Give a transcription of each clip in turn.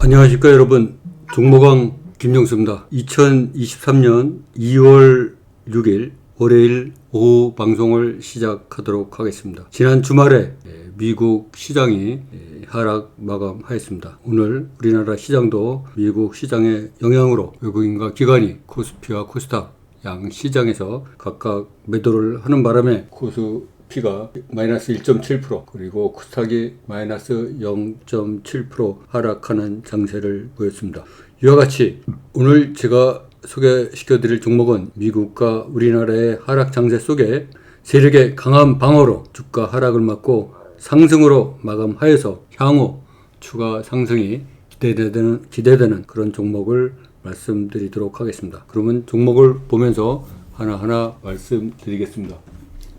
안녕하십니까 여러분, 종목왕 김정수입니다. 2023년 2월 6일 월요일 오후 방송을 시작하도록 하겠습니다. 지난 주말에 미국 시장이 하락 마감하였습니다. 오늘 우리나라 시장도 미국 시장의 영향으로 외국인과 기관이 코스피와 코스닥 양 시장에서 각각 매도를 하는 바람에 코스피가 마이너스 1.7% 그리고 코스닥이 마이너스 0.7% 하락하는 장세를 보였습니다. 이와 같이 오늘 제가 소개시켜드릴 종목은 미국과 우리나라의 하락 장세 속에 세력의 강한 방어로 주가 하락을 막고 상승으로 마감하여서 향후 추가 상승이 기대되는 그런 종목을 말씀드리도록 하겠습니다. 그러면 종목을 보면서 하나하나 말씀드리겠습니다.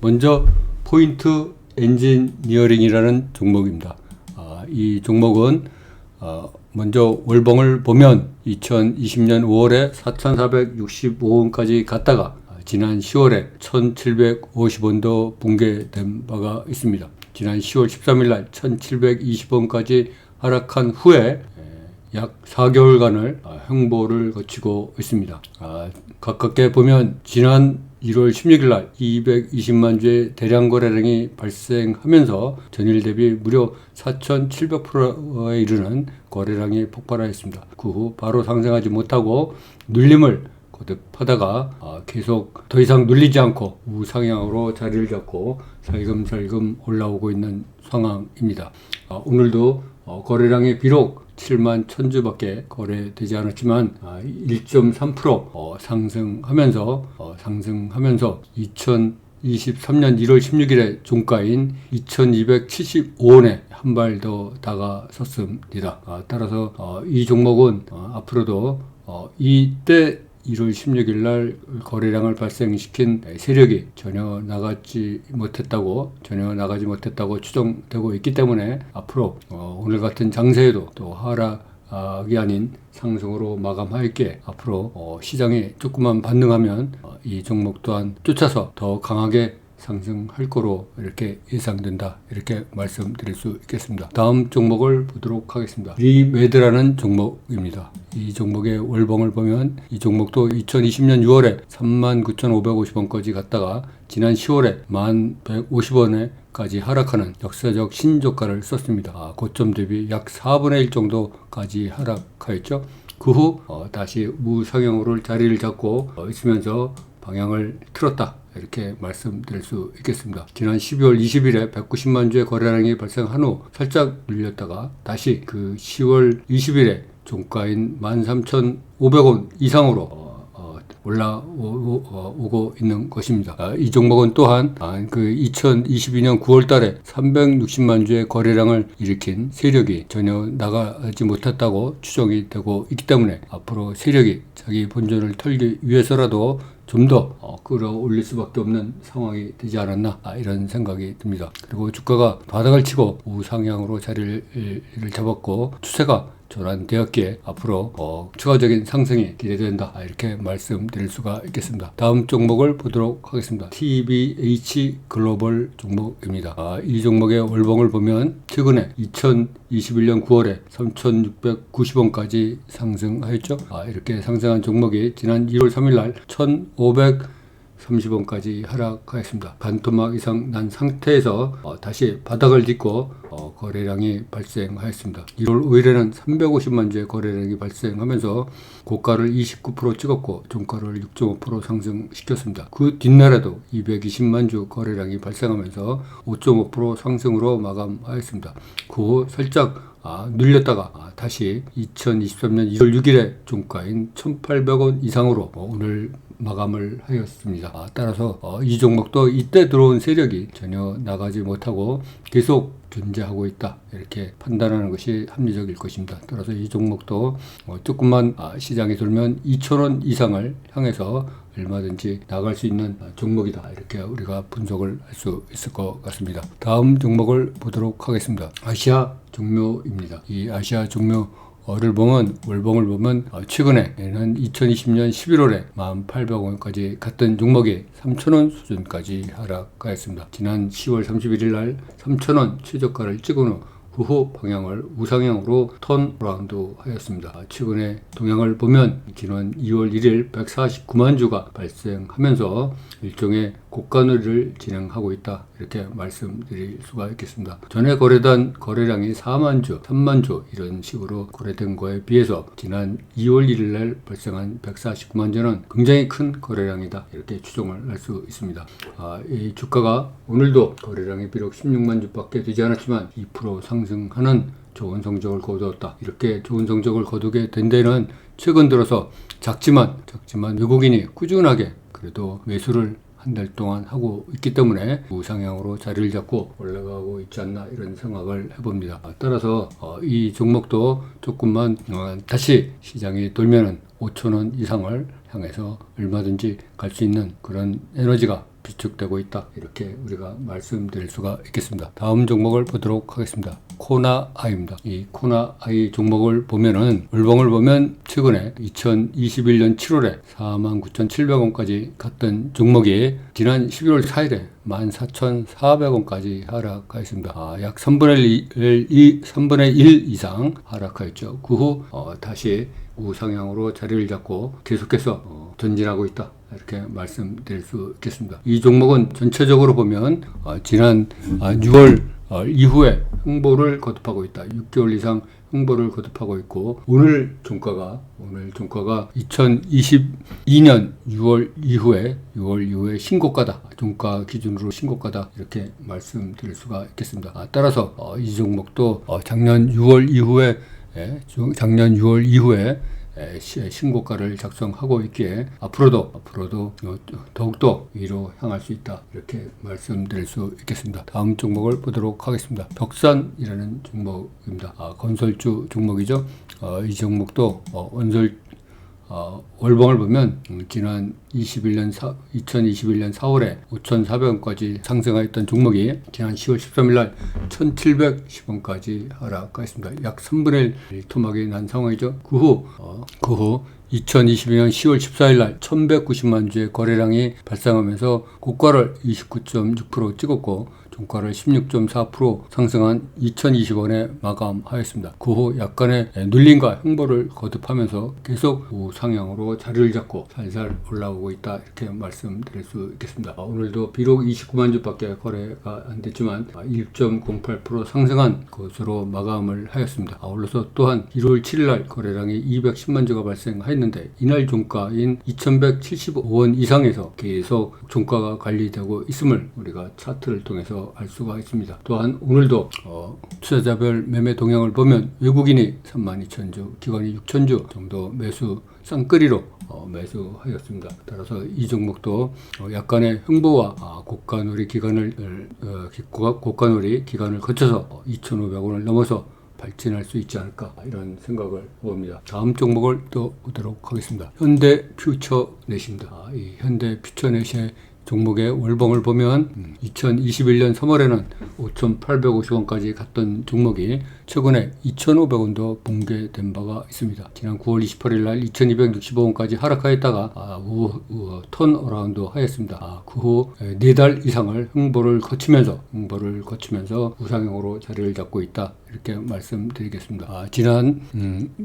먼저 포인트 엔지니어링이라는 종목입니다. 이 종목은 먼저 월봉을 보면 2020년 5월에 4,465원까지 갔다가 지난 10월에 1,750원도 붕괴된 바가 있습니다. 지난 10월 13일 날 1,720원까지 하락한 후에 약 4개월간을 횡보를 거치고 있습니다. 가깝게 보면 지난 1월 16일 날 220만 주의 대량 거래량이 발생하면서 전일 대비 무려 4,700%에 이르는 거래량이 폭발하였습니다. 그 후 바로 상승하지 못하고 눌림을 거듭하다가 계속 더 이상 눌리지 않고 우상향으로 자리를 잡고 살금살금 올라오고 있는 상황입니다. 오늘도 거래량이 비록 7만 1000주밖에 거래되지 않았지만 1.3% 상승하면서 2023년 1월 16일에 종가인 2275원에 한 발 더 다가섰습니다. 따라서 이 종목은 앞으로도 이때 1월 16일 날 거래량을 발생시킨 세력이 전혀 나가지 못했다고 추정되고 있기 때문에 앞으로 오늘 같은 장세에도 또 하락이 아닌 상승으로 마감하였기에 앞으로 시장이 조금만 반등하면 이 종목 또한 쫓아서 더 강하게 상승할 거로 이렇게 예상된다, 이렇게 말씀드릴 수 있겠습니다. 다음 종목을 보도록 하겠습니다. 리메드라는 종목입니다. 이 종목의 월봉을 보면 이 종목도 2020년 6월에 39,550원까지 갔다가 지난 10월에 1,150원에까지 하락하는 역사적 신저가를 썼습니다. 고점 대비 약 4분의 1 정도까지 하락하였죠. 그 후 다시 무상향으로 자리를 잡고 있으면서 방향을 틀었다, 이렇게 말씀드릴 수 있겠습니다. 지난 12월 20일에 190만 주의 거래량이 발생한 후 살짝 눌렸다가 다시 그 10월 20일에 종가인 13,500원 이상으로 올라오고 있는 것입니다. 이 종목은 또한 그 2022년 9월 달에 360만 주의 거래량을 일으킨 세력이 전혀 나가지 못했다고 추정이 되고 있기 때문에 앞으로 세력이 자기 본전을 털기 위해서라도 좀 더 끌어올릴 수밖에 없는 상황이 되지 않았나, 이런 생각이 듭니다. 그리고 주가가 바닥을 치고 우상향으로 자리를 잡았고 추세가 전환되었기에 앞으로 추가적인 상승이 기대된다, 이렇게 말씀드릴 수가 있겠습니다. 다음 종목을 보도록 하겠습니다. TBH 글로벌 종목입니다. 이 종목의 월봉을 보면 최근에 2021년 9월에 3,690원까지 상승하였죠. 이렇게 상승한 종목이 지난 1월 3일 날 1,530원까지 하락하였습니다. 반토막 이상 난 상태에서 다시 바닥을 딛고 거래량이 발생하였습니다. 1월 5일에는 350만 주의 거래량이 발생하면서 고가를 29% 찍었고 종가를 6.5% 상승시켰습니다. 그 뒷날에도 220만 주 거래량이 발생하면서 5.5% 상승으로 마감하였습니다. 그 후 살짝 눌렸다가 다시 2023년 1월 6일에 종가인 1,800원 이상으로 오늘 마감을 하였습니다. 따라서 이 종목도 이때 들어온 세력이 전혀 나가지 못하고 계속 존재하고 있다, 이렇게 판단하는 것이 합리적일 것입니다. 따라서 이 종목도 조금만 시장이 돌면 2,000원 이상을 향해서 얼마든지 나갈 수 있는 종목이다, 이렇게 우리가 분석을 할 수 있을 것 같습니다. 다음 종목을 보도록 하겠습니다. 아시아 종묘입니다. 이 아시아 종묘 월봉을 보면 최근에는 2020년 11월에 1,800원까지 갔던 종목이 3,000원 수준까지 하락하였습니다. 지난 10월 31일 날 3,000원 최저가를 찍은 후 그 후 방향을 우상향으로 턴어라운드 하였습니다. 최근에 동향을 보면 지난 2월 1일 149만 주가 발생하면서 일종의 고가놀이를 진행하고 있다, 이렇게 말씀드릴 수가 있겠습니다. 전에 거래된 거래량이 4만 주, 3만 주 이런 식으로 거래된 거에 비해서 지난 2월 1일 날 발생한 149만 주는 굉장히 큰 거래량이다, 이렇게 추정을 할 수 있습니다. 이 주가가 오늘도 거래량이 비록 16만 주밖에 되지 않았지만 2% 상승하는 좋은 성적을 거두었다. 이렇게 좋은 성적을 거두게 된 데는 최근 들어서 작지만 외국인이 꾸준하게 그래도 매수를 한 달 동안 하고 있기 때문에 우상향으로 자리를 잡고 올라가고 있지 않나, 이런 생각을 해봅니다. 따라서 이 종목도 조금만 다시 시장이 돌면은 5,000원 이상을 향해서 얼마든지 갈 수 있는 그런 에너지가 비축되고 있다, 이렇게 우리가 말씀드릴 수가 있겠습니다. 다음 종목을 보도록 하겠습니다. 코나아이입니다. 이 코나아이 종목을 보면은 월봉을 보면 최근에 2021년 7월에 49,700원까지 갔던 종목이 지난 12월 4일에 14,400원까지 하락하였습니다. 약 3분의 1 이상 하락하였죠. 그 후 다시 우상향으로 자리를 잡고 계속해서 전진하고 있다, 이렇게 말씀드릴 수 있겠습니다. 이 종목은 전체적으로 보면 지난 6월 이후에 흥보를 거듭하고 있다. 6개월 이상 흥보를 거듭하고 있고, 오늘 종가가 2022년 6월 이후에 신고가다. 종가 기준으로 신고가다, 이렇게 말씀드릴 수가 있겠습니다. 따라서 이 종목도 작년 6월 이후에 신고가를 작성하고 있기에 앞으로도 더욱더 위로 향할 수 있다, 이렇게 말씀드릴 수 있겠습니다. 다음 종목을 보도록 하겠습니다. 벽산이라는 종목입니다. 건설주 종목이죠. 이 종목도 월봉을 보면 지난 2021년 4월에 5,400원까지 상승하였던 종목이 지난 10월 13일 날 1,710원까지 하락하였습니다. 약 3분의 1 토막이 난 상황이죠. 그 후 2022년 10월 14일 날 1,190만 주의 거래량이 발생하면서 고가를 29.6% 찍었고 종가를 16.4% 상승한 2,020원에 마감하였습니다. 그 후 약간의 눌림과 횡보를 거듭하면서 계속 우상향으로 자리를 잡고 살살 올라오고 있다, 이렇게 말씀드릴 수 있겠습니다. 오늘도 비록 29만 주밖에 거래가 안 됐지만 1.08% 상승한 것으로 마감을 하였습니다. 아울러서 또한 1월 7일 날 거래량이 210만 주가 발생하였는데 이날 종가인 2,175원 이상에서 계속 종가가 관리되고 있음을 우리가 차트를 통해서 알 수가 있습니다. 또한 오늘도 투자자별 매매 동향을 보면 외국인이 32,000주, 기관이 6,000주 정도 매수 쌍끌이로 매수하였습니다. 따라서 이 종목도 약간의 흥보와 고가놀이 기간을 거쳐서 2,500원을 넘어서 발전할 수 있지 않을까, 이런 생각을 해봅니다. 다음 종목을 또 보도록 하겠습니다. 현대퓨처넷입니다. 이 현대퓨처넷의 종목의 월봉을 보면 2021년 3월에는 5,850원까지 갔던 종목이 최근에 2,500원도 붕괴된 바가 있습니다. 지난 9월 28일 날 2,265원까지 하락하였다가 턴어라운드 하였습니다. 그 후 4달 이상을 흥보를 거치면서 우상향으로 자리를 잡고 있다, 이렇게 말씀드리겠습니다. 지난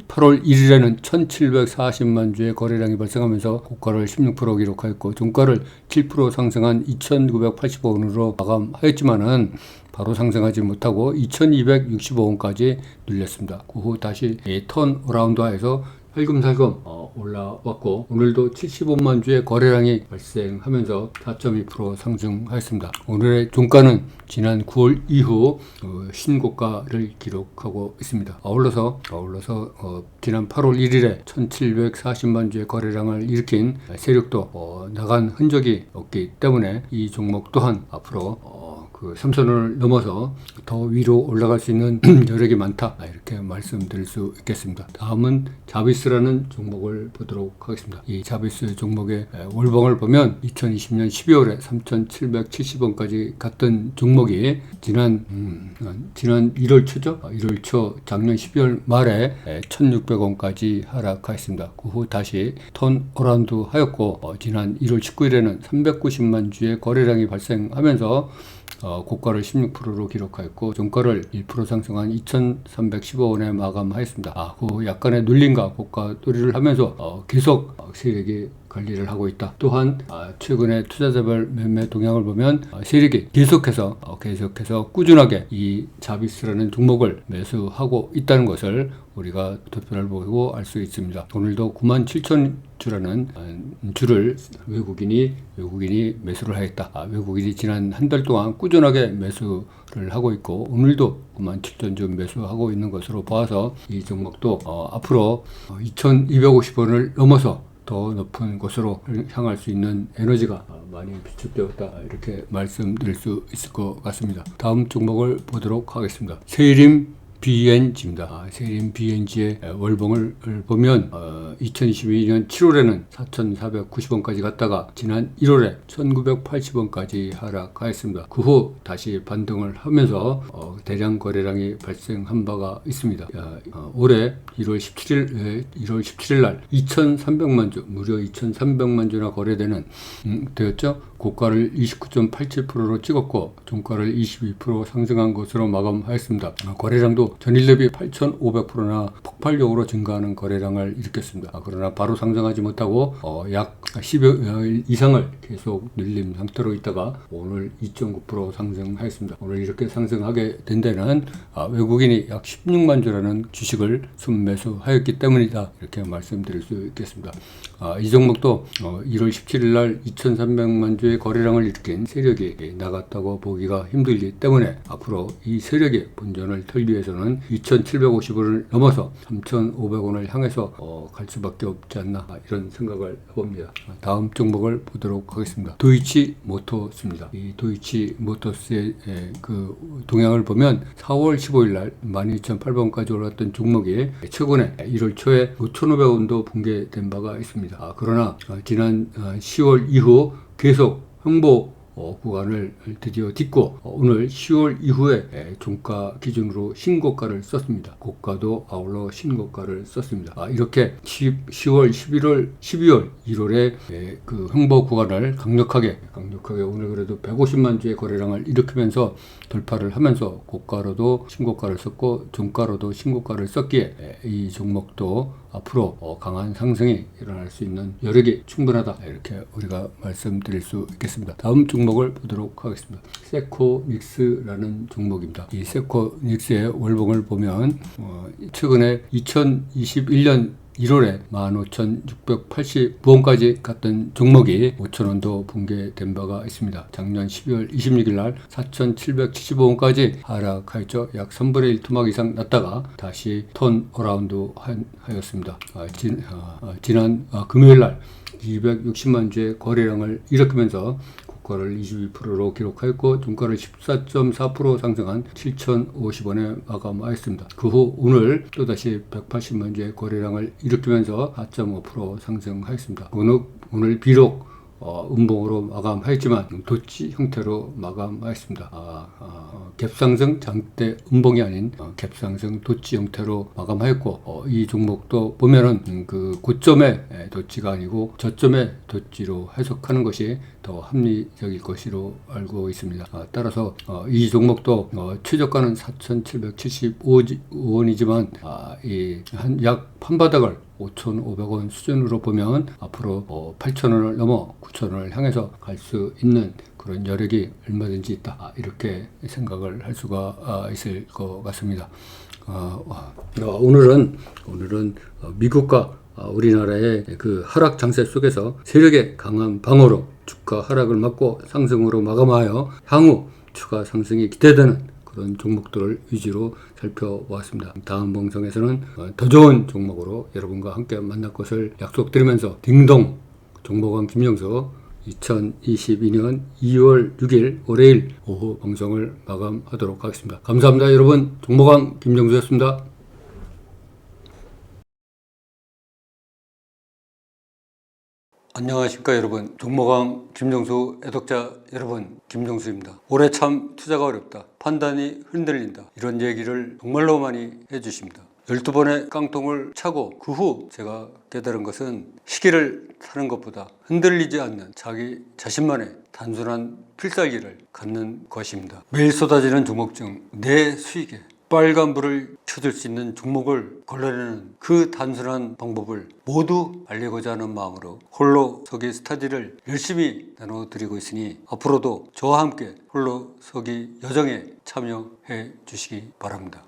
8월 1일에는 1,740만 주의 거래량이 발생하면서 고가를 16% 기록하였고 종가를 7% 상승한 2,985원으로 마감하였지만은 바로 상승하지 못하고 2,265원까지 눌렸습니다. 그 후 다시 턴어라운드하여서 살금살금 올라왔고 오늘도 75만 주의 거래량이 발생하면서 4.2% 상승하였습니다. 오늘의 종가는 지난 9월 이후 신고가를 기록하고 있습니다. 아울러서 지난 8월 1일에 1,740만 주의 거래량을 일으킨 세력도 나간 흔적이 없기 때문에 이 종목 또한 앞으로 삼선을 넘어서 더 위로 올라갈 수 있는 여력이 많다, 이렇게 말씀드릴 수 있겠습니다. 다음은 자비스라는 종목을 보도록 하겠습니다. 이 자비스 종목의 월봉을 보면 2020년 12월에 3,770원까지 갔던 종목이 지난 1월 초죠. 1월 초 작년 12월 말에 1,600원까지 하락하였습니다. 그 후 다시 턴어라운드 하였고 지난 1월 19일에는 390만 주의 거래량이 발생하면서 고가를 16%로 기록하였고 종가를 1% 상승한 2,315원에 마감하였습니다. 그 약간의 눌림과 고가 놀이를 하면서 계속 세력이 관리를 하고 있다. 또한 최근에 투자자별 매매 동향을 보면 세력이 계속해서 꾸준하게 이 자비스라는 종목을 매수하고 있다는 것을 우리가 도표를 보고 알 수 있습니다. 오늘도 97,000주라는 주를 외국인이 매수를 하였다. 외국인이 지난 한 달 동안 꾸준하게 매수를 하고 있고 오늘도 97,000주 매수하고 있는 것으로 보아서 이 종목도 앞으로 2,250원을 넘어서 더 높은 곳으로 향할 수 있는 에너지가 많이 비축되었다, 이렇게 말씀드릴 수 있을 것 같습니다. 다음 종목을 보도록 하겠습니다. 세림 BNG입니다. 세림 BNG의 월봉을 보면 2022년 7월에는 4,490원까지 갔다가 지난 1월에 1,980원까지 하락하였습니다. 그 후 다시 반등을 하면서 대량 거래량이 발생한 바가 있습니다. 올해 1월 17일 날 2,300만 주, 무려 2,300만 주나 거래되는 되었죠. 고가를 29.87%로 찍었고 종가를 22% 상승한 것으로 마감하였습니다. 거래량도 전일 대비 8,500%나 폭발적으로 증가하는 거래량을 일으켰습니다. 그러나 바로 상승하지 못하고 약 10여 이상을 계속 눌림 상태로 있다가 오늘 2.9% 상승하였습니다. 오늘 이렇게 상승하게 된 데는 외국인이 약 16만 주라는 주식을 순매수하였기 때문이다, 이렇게 말씀드릴 수 있겠습니다. 이 종목도 1월 17일 날 2,300만 주의 거래량을 일으킨 세력이 나갔다고 보기가 힘들기 때문에 앞으로 이 세력의 본전을 털기 위해서는 2,750원을 넘어서 3,500원을 향해서 갈 수밖에 없지 않나, 이런 생각을 해봅니다. 다음 종목을 보도록 하겠습니다. 도이치모터스입니다. 이 도이치모터스의 그 동향을 보면 4월 15일 날 12,800원까지 올랐던 종목이 최근에 1월 초에 5,500원도 붕괴된 바가 있습니다. 그러나 지난 10월 이후 계속 횡보 구간을 드디어 딛고 오늘 10월 이후에 종가 기준으로 신고가를 썼습니다. 고가도 아울러 신고가를 썼습니다. 이렇게 10월, 11월, 12월, 1월에 그 횡보 구간을 강력하게 오늘 그래도 150만 주의 거래량을 일으키면서 돌파를 하면서 고가로도 신고가를 썼고 종가로도 신고가를 썼기에 이 종목도 앞으로 강한 상승이 일어날 수 있는 여력이 충분하다, 이렇게 우리가 말씀드릴 수 있겠습니다. 다음 종목을 보도록 하겠습니다. 세코닉스라는 종목입니다. 이 세코닉스의 월봉을 보면 최근에 2021년 1월에 15,689원까지 갔던 종목이 5,000원도 붕괴된 바가 있습니다. 작년 12월 26일 날 4,775원까지 하락하였죠. 약 3분의 1 토막 이상 났다가 다시 턴 어라운드 하였습니다. 지난 금요일 날 260만 주의 거래량을 일으키면서 고가를 22%로 기록하였고 종가를 14.4% 상승한 7,050원에 마감하였습니다. 그 후 오늘 또다시 180만 주의 거래량을 일으키면서 4.5% 상승하였습니다. 오늘 비록 음봉으로 마감하였지만 도치 형태로 마감하였습니다. 갭상승 장대 음봉이 아닌 갭상승 도치 형태로 마감하였고 이 종목도 보면은 그 고점의 도치가 아니고 저점의 도치로 해석하는 것이 더 합리적일 것으로 알고 있습니다. 따라서 이 종목도 최저가는 4,775원이지만 약 판바닥을 5,500원 수준으로 보면 앞으로 8,000원을 넘어 9,000원을 향해서 갈 수 있는 그런 여력이 얼마든지 있다, 이렇게 생각을 할 수가 있을 것 같습니다. 오늘은 미국과 우리나라의 그 하락 장세 속에서 세력의 강한 방어로 주가 하락을 막고 상승으로 마감하여 향후 추가 상승이 기대되는 그런 종목들을 위주로 살펴보았습니다. 다음 방송에서는 더 좋은 종목으로 여러분과 함께 만날 것을 약속드리면서 딩동 종목왕 김영수 2022년 2월 6일 월요일 오후 방송을 마감하도록 하겠습니다. 감사합니다. 여러분, 종목왕 김영수였습니다. 안녕하십니까 여러분, 종목왕 김정수 애독자 여러분, 김정수입니다. 올해 참 투자가 어렵다, 판단이 흔들린다, 이런 얘기를 정말로 많이 해주십니다. 12번의 깡통을 차고 그 후 제가 깨달은 것은 시계를 타는 것보다 흔들리지 않는 자기 자신만의 단순한 필살기를 갖는 것입니다. 매일 쏟아지는 종목 중 내 수익에 빨간불을 켜줄 수 있는 종목을 걸러내는 그 단순한 방법을 모두 알리고자 하는 마음으로 홀로 서기 스터디를 열심히 나눠드리고 있으니 앞으로도 저와 함께 홀로 서기 여정에 참여해 주시기 바랍니다.